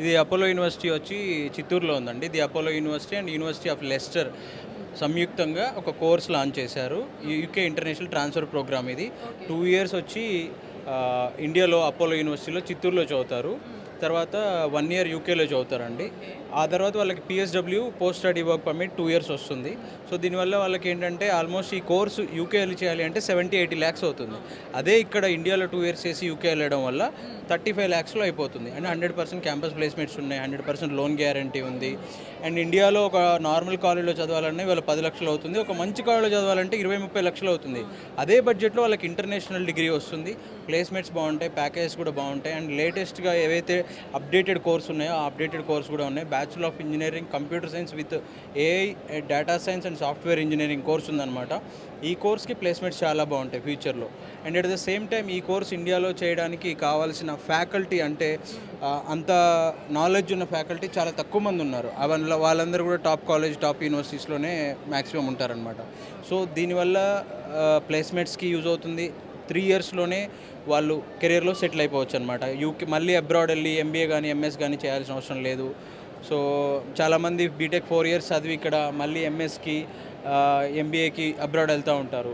ఇది Apollo university వచ్చి చిత్తూరులో ఉందండి. ఇది Apollo university and university of Lester సంయుక్తంగా ఒక కోర్స్ లాంచ్ చేశారు. యూకే ఇంటర్నేషనల్ ట్రాన్స్ఫర్ ప్రోగ్రామ్ ఇది. 2 ఇయర్స్ వచ్చి ఇండియాలో అపోలో యూనివర్సిటీలో చిత్తూరులో చదువుతారు. తర్వాత 1 ఇయర్ యూకేలో చదువుతారండి. ఆ తర్వాత వాళ్ళకి PSW post study work permit 2 years వస్తుంది. సో దీనివల్ల వాళ్ళకి ఏంటంటే ఆల్మోస్ట్ ఈ కోర్సు యూకే వెళ్ళి చేయాలి అంటే 70-80 ల్యాక్స్ అవుతుంది. అదే ఇక్కడ ఇండియాలో 2 ఇయర్స్ చేసి యూకే వెళ్ళడం వల్ల 35 ల్యాక్స్‌లో అయిపోతుంది. అంటే 100% క్యాంపస్ ప్లేస్‌మెంట్స్ ఉన్నాయి. 100% లోన్ గ్యారంటీ ఉంది. అండ్ ఇండియాలో ఒక నార్మల్ కాలేజ్‌లో చదవాలన్నా ఇవాళ 10 లక్షలు అవుతుంది. ఒక మంచి కాలేజ్‌లో చదవాలంటే 20-30 లక్షలు అవుతుంది. అదే బడ్జెట్‌లో వాళ్ళకి ఇంటర్నేషనల్ డిగ్రీ వస్తుంది. ప్లేస్‌మెంట్స్ బాగుంటాయి. ప్యాకేజెస్ కూడా బాగుంటాయి. అండ్ లేటెస్ట్‌గా ఏవైతే అప్డేటెడ్ కోర్స్ ఉన్నాయో ఆ అప్డేటెడ్ కోర్స్ కూడా ఉన్నాయి. Bachelor of engineering computer science with AI, data science and software engineering course ఉందన్నమాట. ఈ కోర్స్కి ప్లేస్మెంట్స్ చాలా బాగుంటాయి ఫ్యూచర్లో. And at the same time ఈ కోర్స్ ఇండియాలో చేయడానికి కావాల్సిన ఫ్యాకల్టీ అంటే అంత నాలెడ్జ్ ఉన్న ఫ్యాకల్టీ చాలా తక్కువ మంది ఉన్నారు. వాళ్ళందరూ కూడా టాప్ కాలేజ్, టాప్ యూనివర్సిటీస్లోనే మ్యాక్సిమం ఉంటారనమాట. సో దీనివల్ల ప్లేస్మెంట్స్కి యూజ్ అవుతుంది. 3 ఇయర్స్లోనే వాళ్ళు కెరియర్లో సెటిల్ అయిపోవచ్చు అనమాట. యూకే మళ్ళీ అబ్రాడ్ వెళ్ళి ఎంబీఏ కానీ ఎంఎస్ కానీ చేయాల్సిన అవసరం లేదు. సో చాలామంది బీటెక్ 4 ఇయర్స్ చదివి ఇక్కడ మళ్ళీ ఎంఎస్కి ఎంబీఏకి అబ్రాడ్ వెళ్తూ ఉంటారు.